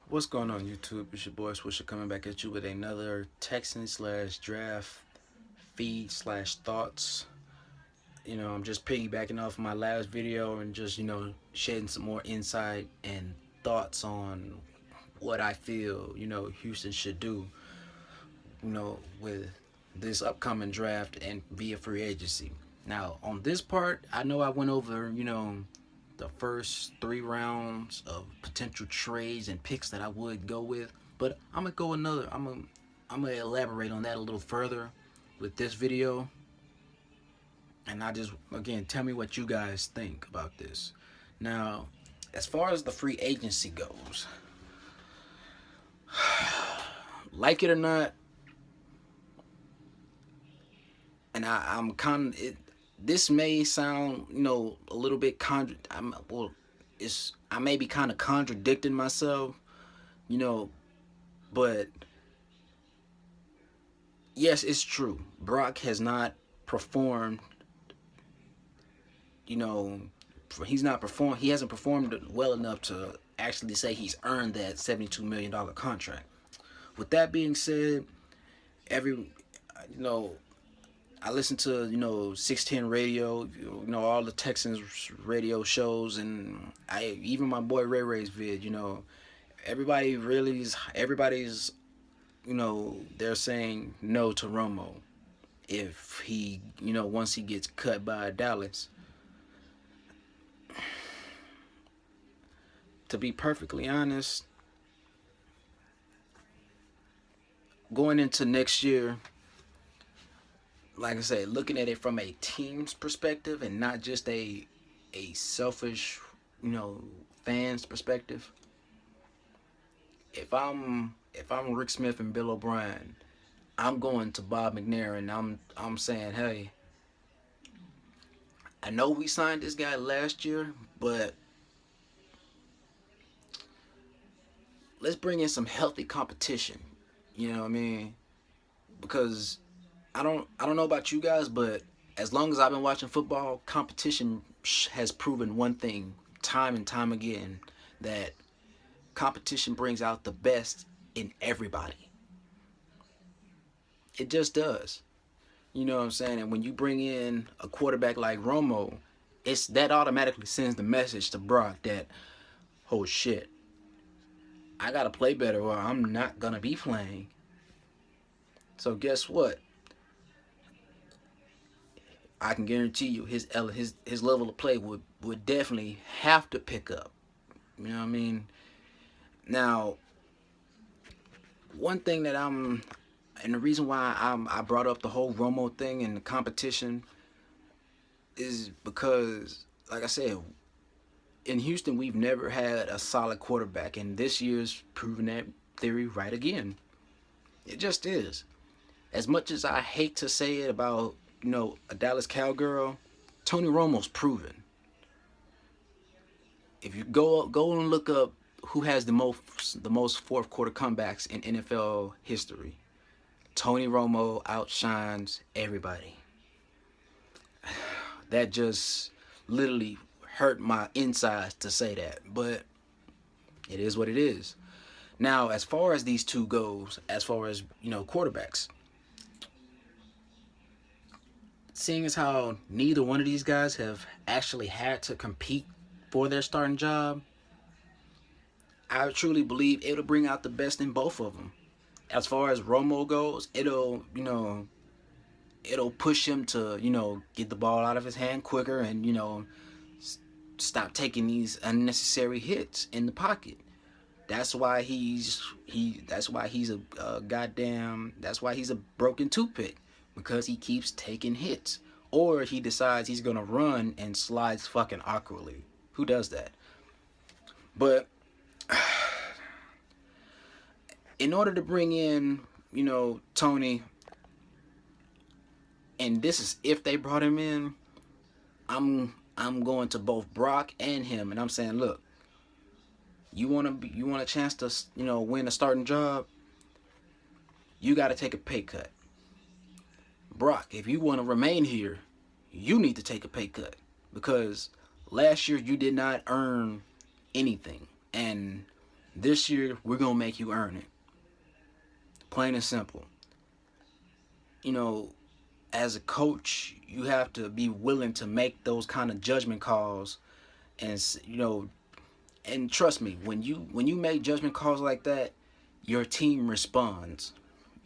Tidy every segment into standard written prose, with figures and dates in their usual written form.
What's going on, YouTube? It's your boy Swisher coming back at you with another Texan slash draft feed slash thoughts. I'm just piggybacking off my last video and just, shedding some more insight and thoughts on what I feel, Houston should do, with this upcoming draft and via free agency. Now, on this part, I know I went over, the first 3 rounds of potential trades and picks that I would go with. But I'm gonna go another. I'm gonna elaborate on that a little further with this video. And I just again tell me what you guys think about this. Now, as far as the free agency goes, like it or not, and I'm kind of it. This may sound a little bit I may be kind of contradicting myself, you know, but yes, it's true. Brock has not performed, you know, he's not performed. He hasn't performed well enough to actually say he's earned that $72 million contract. With that being said, every, I listen to 610 radio, all the Texans radio shows, and I even my boy Ray Ray's vid. Everybody's they're saying no to Romo if he once he gets cut by Dallas. To be perfectly honest, going into next year, like I said, looking at it from a team's perspective and not just a selfish, fans perspective. If I'm Rick Smith and Bill O'Brien, I'm going to Bob McNair and I'm saying, hey, I know we signed this guy last year, but let's bring in some healthy competition. You know what I mean? Because I don't know about you guys, but as long as I've been watching football, competition has proven one thing time and time again, that competition brings out the best in everybody. It just does. You know what I'm saying? And when you bring in a quarterback like Romo, that automatically sends the message to Brock that, oh shit, I gotta play better or I'm not gonna be playing. So guess what? I can guarantee you his level of play would definitely have to pick up. You know what I mean? Now, one thing that and the reason why I brought up the whole Romo thing and the competition is because, like I said, in Houston we've never had a solid quarterback, and this year's proven that theory right again. It just is. As much as I hate to say it about a Dallas Cowgirl, Tony Romo's proven. If you go and look up who has the most fourth quarter comebacks in NFL history, Tony Romo outshines everybody. That just literally hurt my insides to say that, but it is what it is. Now, as far as these two goes, as far as quarterbacks, seeing as how neither one of these guys have actually had to compete for their starting job, I truly believe it'll bring out the best in both of them. As far as Romo goes, it'll push him to get the ball out of his hand quicker and stop taking these unnecessary hits in the pocket. That's why he's a broken toothpick, because he keeps taking hits. Or he decides he's gonna run and slides fucking awkwardly. Who does that? But in order to bring in, Tony, and this is if they brought him in, I'm going to both Brock and him, and I'm saying, look, you want a chance to win a starting job, you got to take a pay cut. Brock, if you want to remain here, you need to take a pay cut, because last year you did not earn anything, and This year, we're going to make you earn it. Plain and simple. You know, as a coach, you have to be willing to make those kind of judgment calls. And, you know, and trust me, when you make judgment calls like that, your team responds.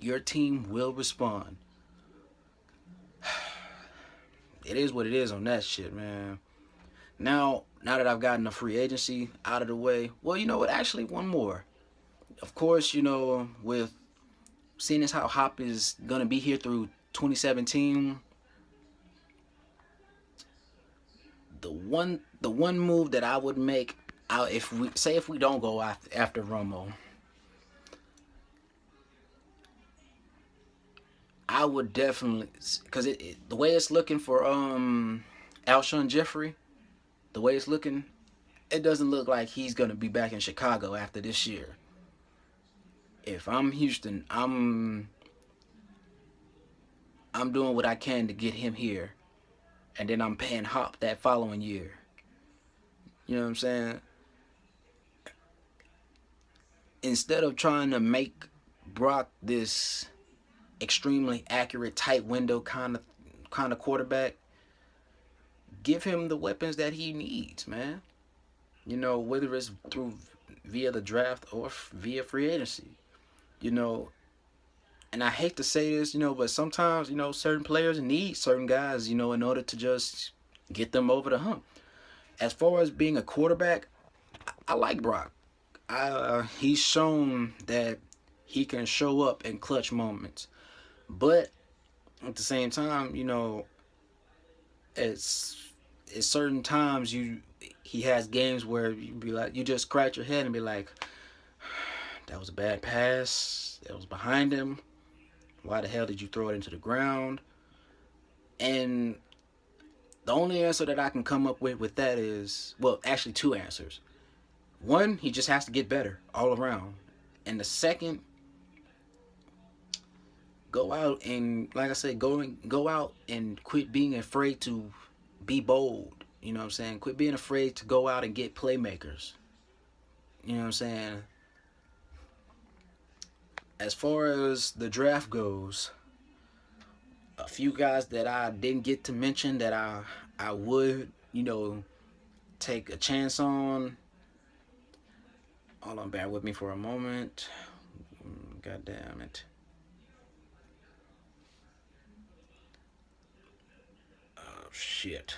Your team will respond. It is what it is on that shit, man. Now that I've gotten the free agency out of the way, well, you know what? Actually, one more. Of course, you know, with seeing as how Hop is gonna be here through 2017, the one move that I would make out if we don't go after Romo, I would definitely, because the way it's looking for Alshon Jeffrey, the way it's looking, it doesn't look like he's gonna be back in Chicago after this year. If I'm Houston, I'm doing what I can to get him here, and then I'm paying Hop that following year. You know what I'm saying? Instead of trying to make Brock this extremely accurate, tight window kind of quarterback, give him the weapons that he needs, man. You know, whether it's via the draft or via free agency. You know, and I hate to say this, you know, but sometimes, you know, certain players need certain guys, you know, in order to just get them over the hump. As far as being a quarterback, I like Brock. He's shown that he can show up in clutch moments. But at the same time, you know, it's certain times he has games where you be like, you just scratch your head and be like, that was a bad pass. That was behind him. Why the hell did you throw it into the ground? And the only answer that I can come up with that is, well, actually two answers. One, he just has to get better all around. And the second, go out and, like I said, go out and quit being afraid to be bold. You know what I'm saying? Quit being afraid to go out and get playmakers. You know what I'm saying? As far as the draft goes, a few guys that I didn't get to mention that I would, you know, take a chance on. Hold on, bear with me for a moment. God damn it. Oh, shit.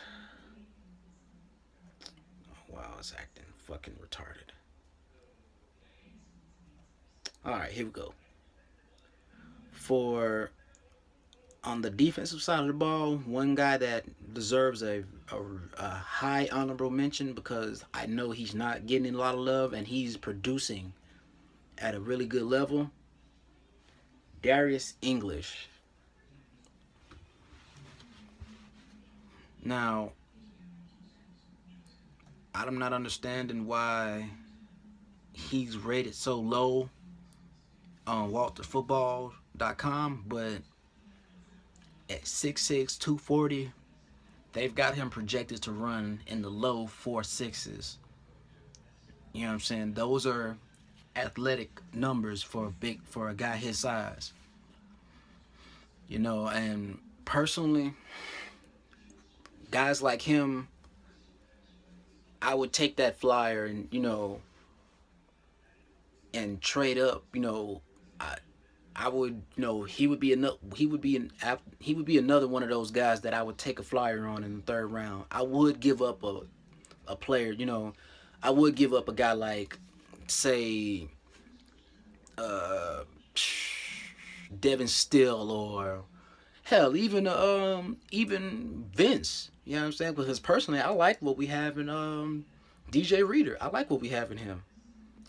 Oh, wow, it's acting fucking retarded. Alright, here we go. On the defensive side of the ball, one guy that deserves a high honorable mention because I know he's not getting a lot of love and he's producing at a really good level, Darius English. Now, I'm not understanding why he's rated so low on WalterFootball.com, but at 6'6", 240, they've got him projected to run in the low 4.6s. You know what I'm saying? Those are athletic numbers for a guy his size. You know, and personally, guys like him, I would take that flyer and, you know, and trade up. You know, I would, you know, he would be another one of those guys that I would take a flyer on in the third round. I would give up a player, you know, I would give up a guy like, say, Devin Still, or hell, even Vince. You know what I'm saying? Because personally, I like what we have in DJ Reader. I like what we have in him.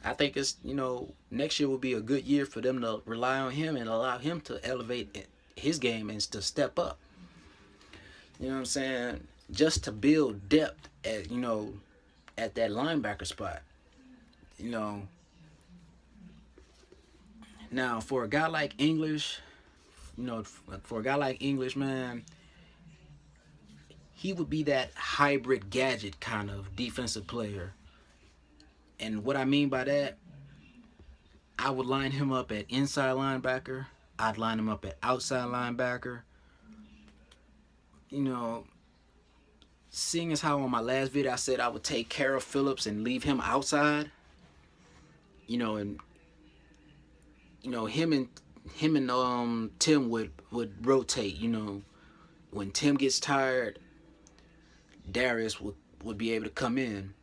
I think it's, you know, next year will be a good year for them to rely on him and allow him to elevate his game and to step up. You know what I'm saying? Just to build depth at, you know, at that linebacker spot. You know. Now, for a guy like English, you know, man, he would be that hybrid gadget kind of defensive player. And what I mean by that, I would line him up at inside linebacker. I'd line him up at outside linebacker. You know, seeing as how on my last video I said I would take Carol Phillips and leave him outside. You know, and him and Tim would rotate. You know, when Tim gets tired, Darius would be able to come in.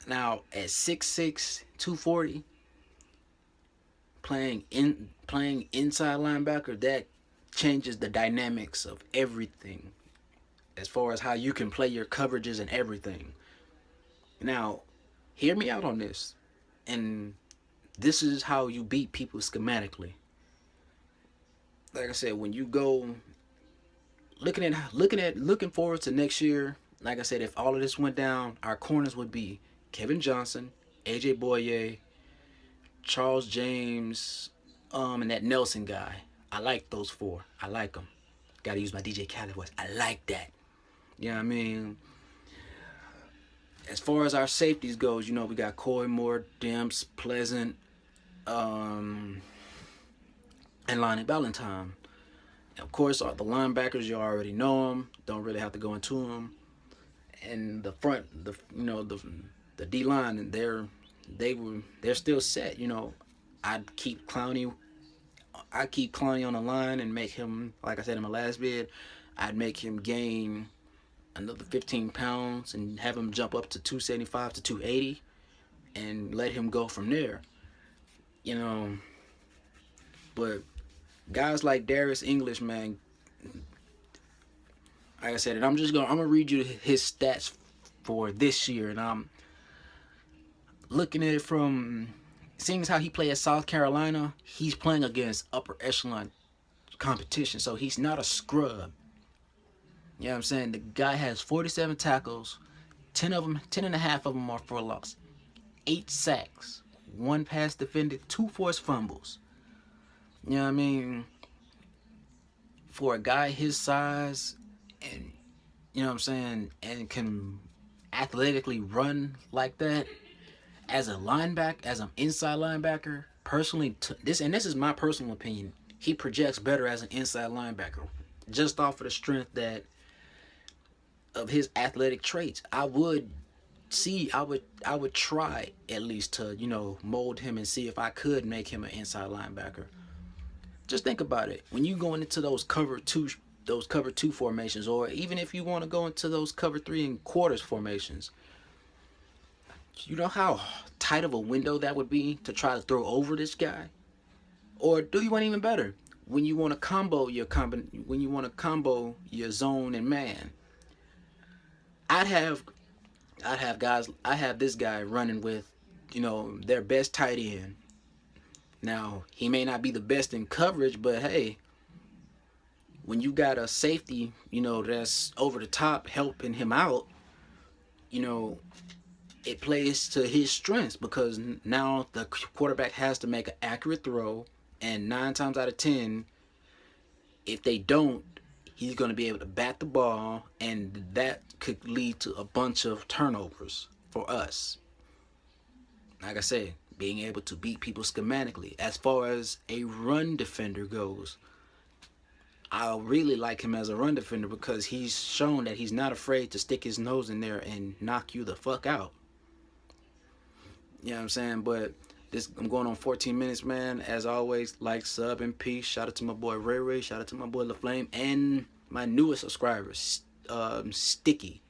Now at 6'6", 240, playing inside linebacker, that changes the dynamics of everything as far as how you can play your coverages and everything. Now, hear me out on this, and this is how you beat people schematically. Like I said, when you go looking forward to next year, like I said, if all of this went down, our corners would be Kevin Johnson, AJ Boye, Charles James, and that Nelson guy. I like those four. I like them. Gotta use my DJ Khaled voice. I like that. You know what I mean? As far as our safeties goes, you know, we got Coy Moore, Demps, Pleasant, and Lonnie Valentine. Of course, the linebackers, you already know them. Don't really have to go into them. And the front, the D line, and they're still set. You know, I'd keep Clowney on the line and make him, like I said in my last vid, I'd make him gain another 15 pounds and have him jump up to 275 to 280 and let him go from there. You know, but guys like Darius English, man, like I said, and I'm gonna read you his stats for this year, and I'm looking at it from seeing as how he played at South Carolina. He's playing against upper echelon competition, so he's not a scrub. You know what I'm saying? The guy has 47 tackles, 10 and a half of them are for loss, 8 sacks, 1 pass defended, 2 forced fumbles. You know what I mean? For a guy his size, and you know what I'm saying, and can athletically run like that as a linebacker, as an inside linebacker, personally, this is my personal opinion, he projects better as an inside linebacker just off of the strength of his athletic traits. I would try at least to, you know, mold him and see if I could make him an inside linebacker. Just think about it. When you going into those cover two formations, or even if you want to go into those cover 3 and quarters formations, you know how tight of a window that would be to try to throw over this guy? Or do you want even better? When you want to combo your zone and man, I have this guy running with, you know, their best tight end. Now, he may not be the best in coverage, but hey, when you got a safety, you know, that's over the top helping him out, you know, it plays to his strengths, because now the quarterback has to make an accurate throw, and 9 times out of 10, if they don't, he's going to be able to bat the ball, and that could lead to a bunch of turnovers for us. Like I said, being able to beat people schematically. As far as a run defender goes, I really like him as a run defender because he's shown that he's not afraid to stick his nose in there and knock you the fuck out. You know what I'm saying? But I'm going on 14 minutes, man. As always, like, sub, and peace. Shout out to my boy Ray Ray. Shout out to my boy LaFlame. And my newest subscribers, Sticky.